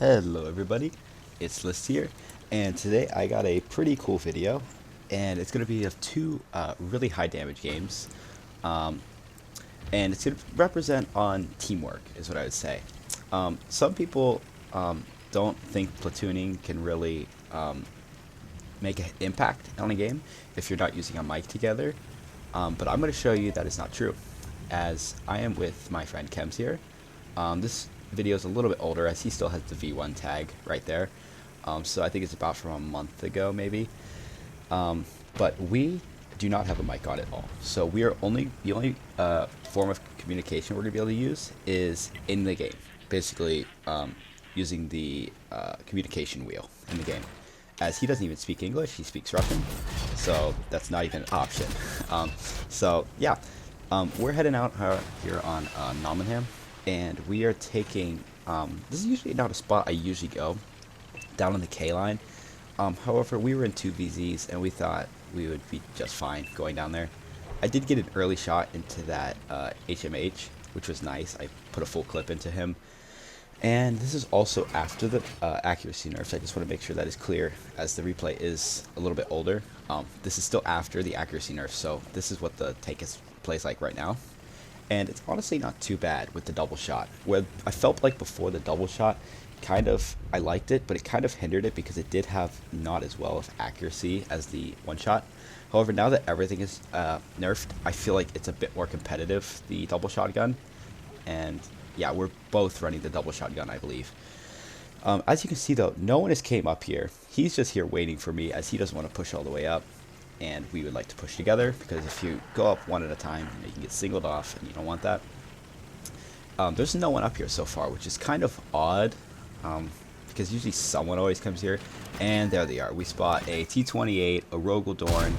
Hello everybody, it's List here, and today I got a pretty cool video, and it's going to be of two really high damage games, um, and it's going to represent on teamwork, is what I would say. Some people don't think platooning can really make an impact on a game if you're not using a mic together, but I'm going to show you that it's not true, as I am with my friend Kems here. This video is a little bit older as he still has the V1 tag right there. So I think it's about from a month ago maybe. But we do not have a mic on at all. So we are the only form of communication we're going to be able to use is in the game. Basically using the communication wheel in the game. As he doesn't even speak English, he speaks Russian. So that's not even an option. So yeah, we're heading out here on Nominham. And we are taking, this is usually not a spot I usually go, down on the K line. However, we were in 2 VZs and we thought we would be just fine going down there. I did get an early shot into that HMH, which was nice. I put a full clip into him. And this is also after the accuracy nerfs. I just want to make sure that is clear, as the replay is a little bit older. This is still after the accuracy nerfs, so this is what the tank plays like right now. And it's honestly not too bad with the double shot. Where I felt like before the double shot, I liked it, but it kind of hindered it because it did have not as well of accuracy as the one shot. However, now that everything is nerfed, I feel like it's a bit more competitive, the double shotgun. And yeah, we're both running the double shotgun, I believe. As you can see though, no one has came up here. He's just here waiting for me as he doesn't want to push all the way up. And we would like to push together, because if you go up one at a time, you can get singled off, and you don't want that. There's no one up here so far, which is kind of odd, because usually someone always comes here. And there they are. We spot a T-28, a Rogel Dorn.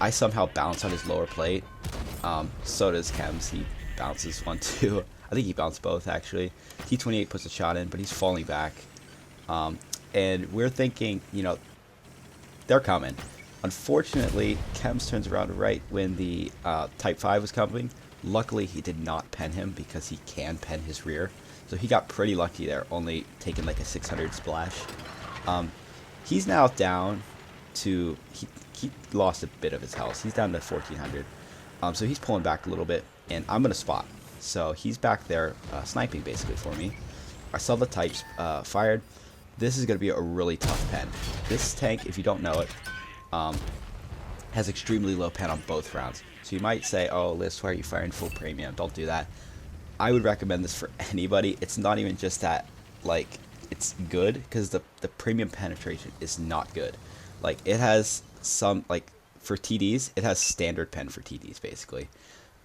I somehow bounce on his lower plate. So does Kems. He bounces one too. I think he bounced both, actually. T-28 puts a shot in, but he's falling back. And we're thinking, they're coming. Unfortunately, Kems turns around right when the Type 5 was coming. Luckily, he did not pen him because he can pen his rear. So he got pretty lucky there, only taking like a 600 splash. He's now down to... He lost a bit of his health. He's down to 1400. So he's pulling back a little bit, and I'm going to spot. So he's back there sniping basically for me. I saw the types fired. This is going to be a really tough pen. This tank, if you don't know it, has extremely low pen on both rounds. So you might say, oh, Liz, why are you firing full premium? Don't do that. I would recommend this for anybody. It's not even just that, like, it's good, because the premium penetration is not good. Like, it has some, like, for TDs, it has standard pen for TDs, basically.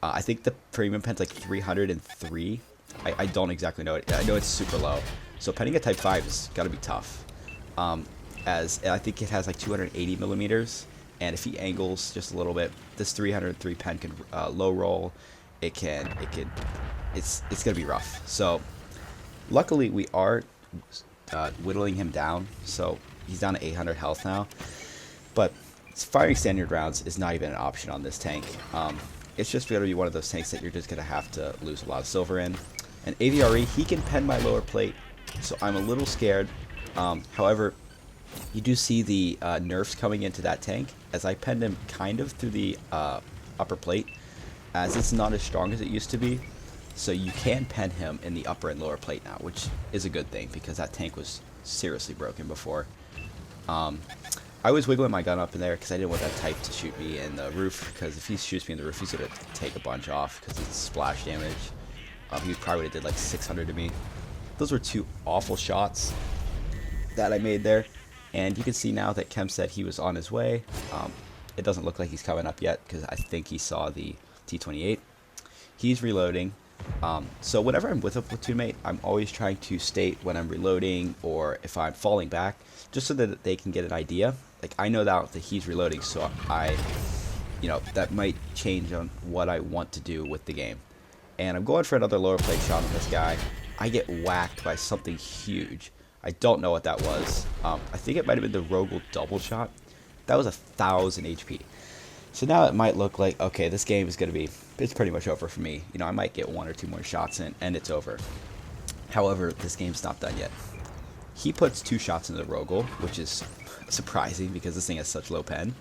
I think the premium pen's like 303. I don't exactly know it. I know it's super low. So penning a Type 5 has got to be tough. As I think it has like 280 millimeters, and if he angles just a little bit, this 303 pen can low roll. It's gonna be rough. So luckily we are whittling him down, so he's down to 800 health now. But firing standard rounds is not even an option on this tank. It's just gonna be one of those tanks that you're just gonna have to lose a lot of silver in. And AVRE, he can pen my lower plate, so I'm a little scared. However, you do see the nerfs coming into that tank, as I penned him kind of through the upper plate, as it's not as strong as it used to be. So you can pen him in the upper and lower plate now, which is a good thing, because that tank was seriously broken before. I was wiggling my gun up in there because I didn't want that type to shoot me in the roof, because if he shoots me in the roof, he's going to take a bunch off because it's splash damage. He probably would have did like 600 to me. Those were two awful shots that I made there. And you can see now that Kem said he was on his way. It doesn't look like he's coming up yet, because I think he saw the T-28. He's reloading. So whenever I'm with a platoon mate, I'm always trying to state when I'm reloading or if I'm falling back, just so that they can get an idea. Like, I know that he's reloading, so that might change on what I want to do with the game. And I'm going for another lower plate shot on this guy. I get whacked by something huge. I don't know what that was. I think it might have been the Rogel double shot. That was 1000 HP. So now it might look like, okay, this game is going to be, it's pretty much over for me. I might get 1 or 2 more shots in, and it's over. However, this game's not done yet. He puts 2 shots into the Rogel, which is surprising because this thing has such low pen.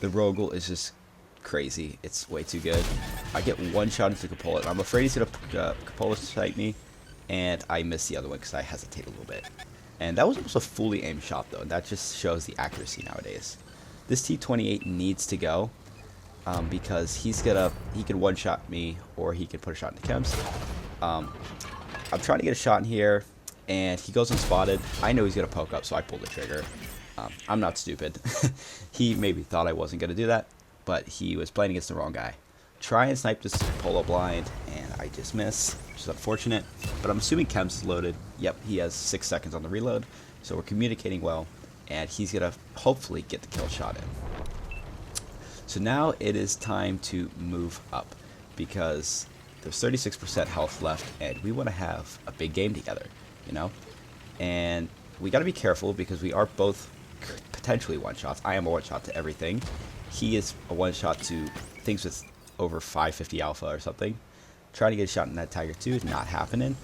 The Rogel is just crazy. It's way too good. I get 1 shot into Cupola, and I'm afraid he's going to Cupola sight me, and I miss the other one because I hesitate a little bit. And that was almost a fully aimed shot, though, and that just shows the accuracy nowadays. This T28 needs to go because he could one-shot me, or he could put a shot into Chems. I'm trying to get a shot in here, and he goes unspotted. I know he's going to poke up, so I pull the trigger. I'm not stupid. He maybe thought I wasn't going to do that, but he was playing against the wrong guy. Try and snipe this polo blind, and I just miss, which is unfortunate. But I'm assuming Chems is loaded. Yep, he has 6 seconds on the reload, so we're communicating well, and he's going to hopefully get the kill shot in. So now it is time to move up, because there's 36% health left, and we want to have a big game together, you know? And we got to be careful, because we are both potentially one-shots. I am a one-shot to everything. He is a one-shot to things with over 550 alpha or something. Trying to get a shot in that Tiger 2, not happening.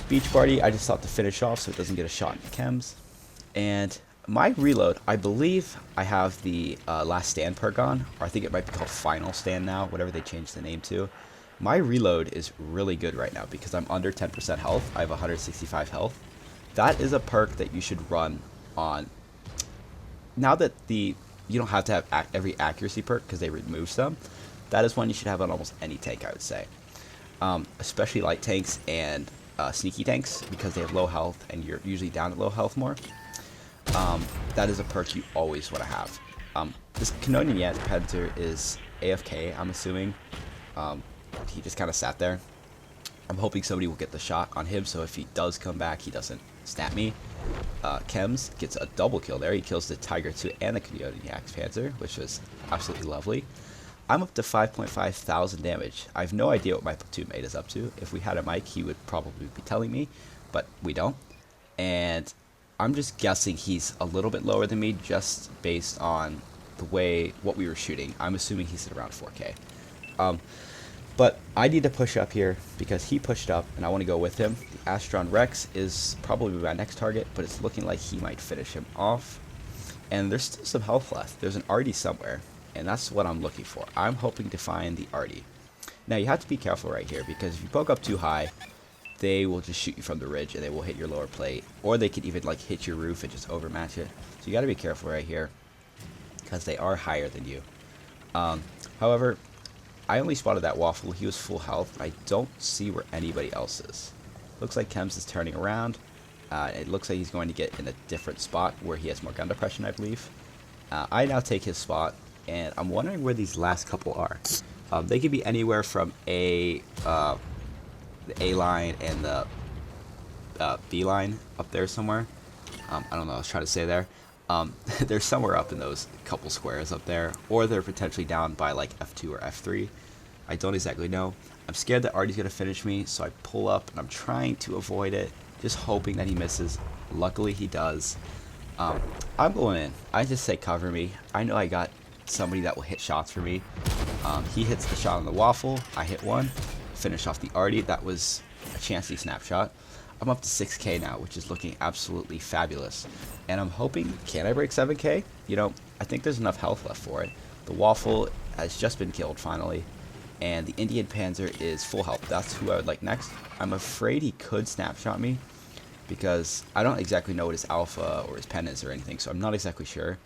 Beach Party, I just thought to finish off so it doesn't get a shot in Chems. And my reload, I believe I have the Last Stand perk on, or I think it might be called Final Stand now, whatever they changed the name to. My reload is really good right now because I'm under 10% health. I have 165 health. That is a perk that you should run on. Now that you don't have to have every accuracy perk because they removed some, that is one you should have on almost any tank, I would say. Especially light tanks and sneaky tanks, because they have low health and you're usually down at low health more. That is a perk you always want to have. This Canonian Panzer is AFK, I'm assuming. He just kind of sat there. I'm hoping somebody will get the shot on him, so if he does come back, he doesn't snap me. Chems gets a double kill there. He kills the Tiger 2 and the Canonian Panzer, which was absolutely lovely. I'm up to 5.5 thousand damage. I have no idea what my platoon mate is up to. If we had a mic, he would probably be telling me, but we don't. And I'm just guessing he's a little bit lower than me just based on what we were shooting. I'm assuming he's at around 4K. But I need to push up here because he pushed up and I want to go with him. The Astron Rex is probably my next target, but it's looking like he might finish him off. And there's still some health left. There's an Artie somewhere, and that's what I'm looking for. I'm hoping to find the Artie. Now you have to be careful right here because if you poke up too high, they will just shoot you from the ridge and they will hit your lower plate, or they could even like hit your roof and just overmatch it. So you got to be careful right here because they are higher than you. However, I only spotted that waffle. He was full health. I don't see where anybody else is. Looks like Chems is turning around. It looks like he's going to get in a different spot where he has more gun depression, I believe. I now take his spot, and I'm wondering where these last couple are. They could be anywhere from the A line and the B line up there somewhere. I don't know what I was trying to say there. They're somewhere up in those couple squares up there, or they're potentially down by like F2 or F3. I don't exactly know. I'm scared that Artie's going to finish me, so I pull up and I'm trying to avoid it, just hoping that he misses. Luckily he does. I'm going in. I just say cover me. I know I got somebody that will hit shots for me. He hits the shot on the waffle. I hit one. Finish off the Artie. That was a chancy snapshot. I'm up to 6K now, which is looking absolutely fabulous. And I'm hoping, can I break 7K? You know, I think there's enough health left for it. The waffle has just been killed finally. And the Indian Panzer is full health. That's who I would like next. I'm afraid he could snapshot me because I don't exactly know what his alpha or his pen is or anything, so I'm not exactly sure.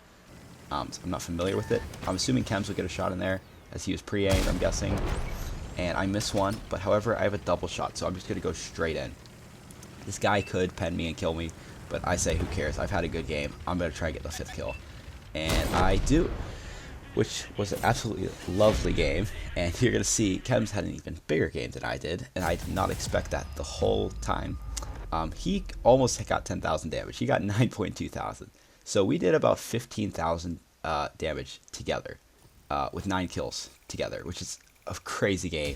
So I'm not familiar with it. I'm assuming Chems will get a shot in there as he was pre-aimed, I'm guessing. And I miss one, but however, I have a double shot, so I'm just going to go straight in. This guy could pen me and kill me, but I say, who cares? I've had a good game. I'm going to try and get the 5th kill. And I do, which was an absolutely lovely game. And you're going to see Chems had an even bigger game than I did, and I did not expect that the whole time. He almost got 10,000 damage. He got 9.2 thousand. So we did about 15,000 damage together, with 9 kills together, which is a crazy game.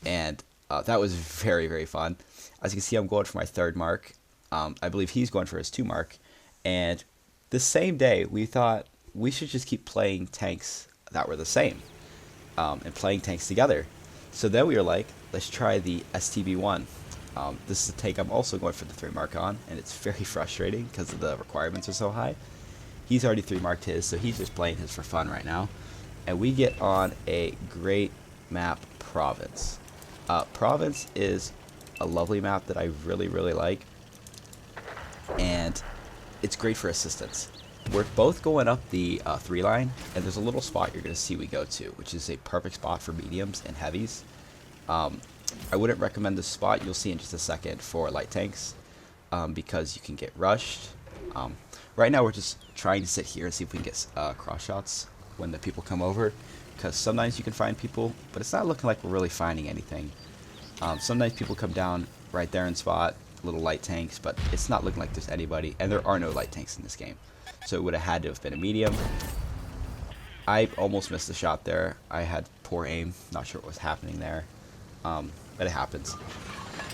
And that was very, very fun. As you can see, I'm going for my 3rd mark. I believe he's going for his 2 mark. And the same day, we thought we should just keep playing tanks that were the same, and playing tanks together. So then we were like, let's try the STB1. This is a take I'm also going for the 3 mark on, and it's very frustrating because the requirements are so high. He's already 3 marked his, so he's just playing his for fun right now. And we get on a great map, Province. Province is a lovely map that I really, really like, and it's great for assistance. We're both going up the 3 line, and there's a little spot you're going to see we go to, which is a perfect spot for mediums and heavies. I wouldn't recommend this spot, you'll see in just a second, for light tanks, because you can get rushed. Right now we're just trying to sit here and see if we can get cross shots when the people come over, because sometimes you can find people, but it's not looking like we're really finding anything. Sometimes people come down right there and spot little light tanks, but it's not looking like there's anybody, and there are no light tanks in this game. So it would have had to have been a medium. I almost missed the shot there. I had poor aim, not sure what was happening there, but it happens.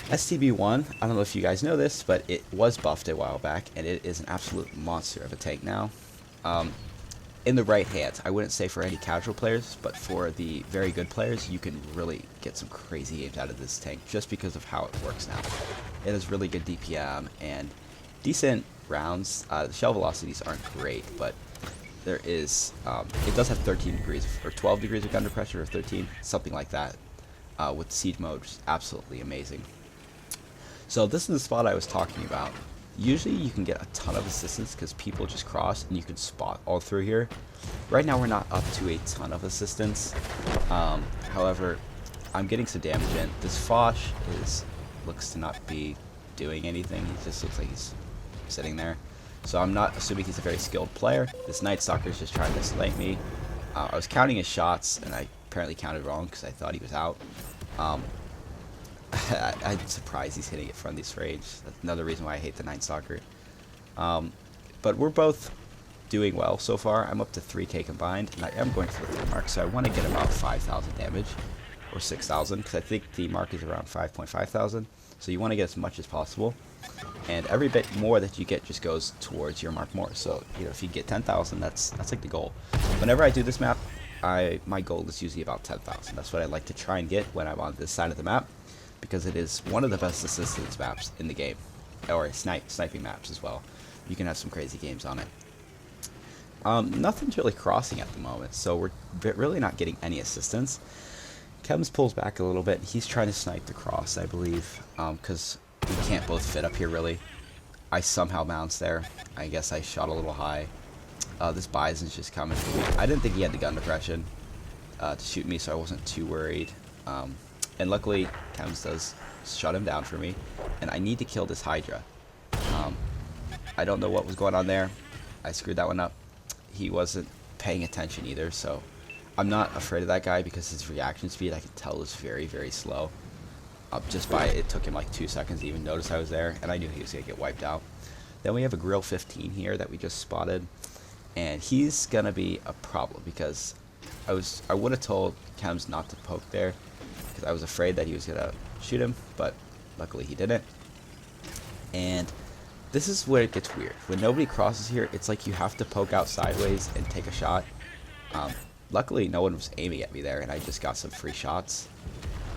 STB1, I don't know if you guys know this, but it was buffed a while back, and it is an absolute monster of a tank now. In the right hands, I wouldn't say for any casual players, but for the very good players, you can really get some crazy aims out of this tank just because of how it works now. It has really good DPM and decent rounds. The shell velocities aren't great, but there is, it does have 13 degrees, or 12 degrees of gun pressure, or 13, something like that, with siege mode, which is absolutely amazing. So this is the spot I was talking about. Usually you can get a ton of assistance because people just cross and you can spot all through here. Right now we're not up to a ton of assistance. However, I'm getting some damage in. This Foch looks to not be doing anything. He just looks like he's sitting there. So I'm not assuming he's a very skilled player. This Night Stalker is just trying to snipe me. I was counting his shots and I apparently counted wrong because I thought he was out. I'm surprised he's hitting it from this range. That's another reason why I hate the Night Stalker. But we're both doing well so far. I'm up to 3k combined, and I am going for the 3 mark, so I want to get about 5,000 damage, or 6,000, because I think the mark is around 5.5 thousand. So you want to get as much as possible, and every bit more that you get just goes towards your mark more. So you know, if you get 10,000, that's like the goal. Whenever I do this map, my goal is usually about 10,000. That's what I like to try and get when I'm on this side of the map, because it is one of the best assistance maps in the game, or sniping maps as well. You can have some crazy games on it. Nothing's really crossing at the moment, so we're really not getting any assistance. Kems pulls back a little bit. He's trying to snipe the cross, I believe, because we can't both fit up here really. I somehow bounced there. I guess I shot a little high. This Bison's just coming for me. I didn't think he had the gun depression to shoot me, so I wasn't too worried. And luckily, Kems does shut him down for me, and I need to kill this Hydra. I don't know what was going on there. I screwed that one up. He wasn't paying attention either, so I'm not afraid of that guy because his reaction speed, I can tell, is very, very slow. Just by it took him like 2 seconds to even notice I was there, and I knew he was going to get wiped out. Then we have a Grill 15 here that we just spotted, and he's going to be a problem because I would have told Kems not to poke there, because I was afraid that he was going to shoot him, but luckily he didn't. And this is where it gets weird. When nobody crosses here, it's like you have to poke out sideways and take a shot. Luckily, no one was aiming at me there, and I just got some free shots.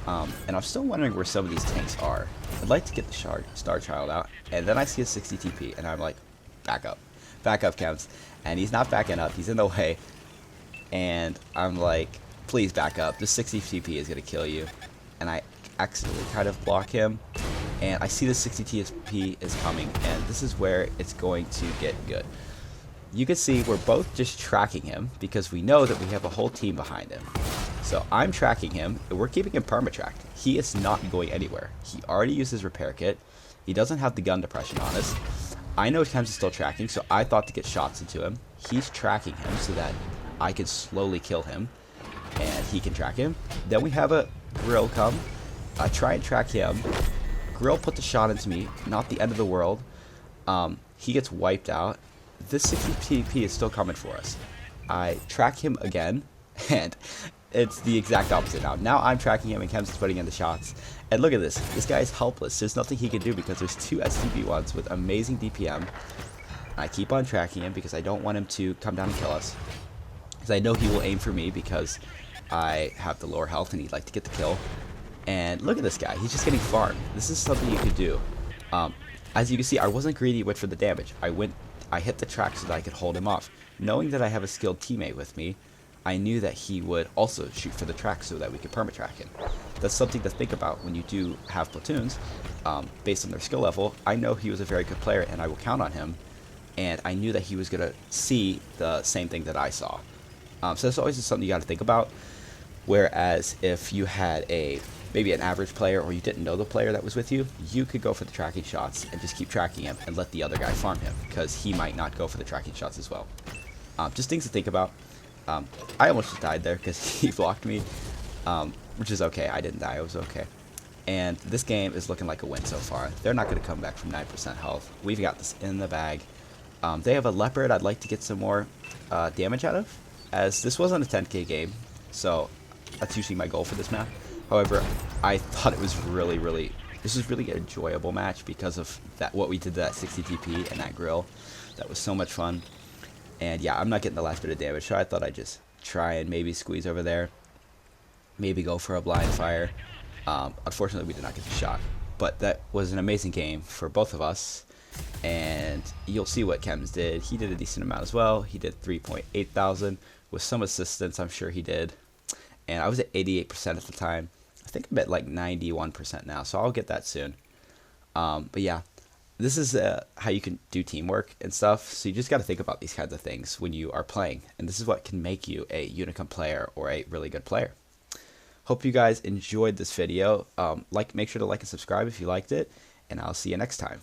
And I'm still wondering where some of these tanks are. I'd like to get the Star Child out, and then I see a 60 TP, and I'm like, back up. Back up, Kems. And he's not backing up. He's in the way. And I'm like, please back up. This 60 TP is going to kill you. And I accidentally kind of block him. And I see the 60 TP is coming. And this is where it's going to get good. You can see we're both just tracking him because we know that we have a whole team behind him. So I'm tracking him, and we're keeping him perma-tracked. He is not going anywhere. He already used his repair kit. He doesn't have the gun depression on us. I know Kems is still tracking, so I thought to get shots into him. He's tracking him so that I can slowly kill him, and he can track him. Then we have a Grill come. I try and track him. Grill put the shot into me, not the end of the world. He gets wiped out. This 60 TP is still coming for us. I track him again, and it's the exact opposite now. Now I'm tracking him, and Kems is putting in the shots. And look at this. This guy is helpless. There's nothing he can do because there's 2 STB1s with amazing DPM. I keep on tracking him because I don't want him to come down and kill us. Because I know he will aim for me because I have the lower health and he'd like to get the kill. And look at this guy. He's just getting farmed. This is something you could do. Um, as you can see, I wasn't greedy went for the damage. I hit the track so that I could hold him off. Knowing that I have a skilled teammate with me, I knew that he would also shoot for the track so that we could permatrack him. That's something to think about when you do have platoons. Based on their skill level, I know he was a very good player and I will count on him. And I knew that he was going to see the same thing that I saw. So that's always just something you got to think about. Whereas if you had maybe an average player or you didn't know the player that was with you, you could go for the tracking shots and just keep tracking him and let the other guy farm him because he might not go for the tracking shots as well. Just things to think about. I almost just died there because he blocked me, which is okay. I didn't die. I was okay. And this game is looking like a win so far. They're not going to come back from 9% health. We've got this in the bag. They have a leopard I'd like to get some more damage out of, as this wasn't a 10k game, so that's usually my goal for this map. However, I thought it was this was really an enjoyable match because of what we did to that 60 TP and that grill. That was so much fun. And yeah, I'm not getting the last bit of damage, so I thought I'd just try and maybe squeeze over there. Maybe go for a blind fire. Unfortunately, we did not get the shot. But that was an amazing game for both of us. And you'll see what Chems did. He did a decent amount as well. He did 3.8 thousand with some assistance, I'm sure he did. And I was at 88% at the time. I think I'm at like 91% now, so I'll get that soon. But yeah, this is how you can do teamwork and stuff. So you just got to think about these kinds of things when you are playing. And this is what can make you a Unicum player or a really good player. Hope you guys enjoyed this video. Make sure to like and subscribe if you liked it. And I'll see you next time.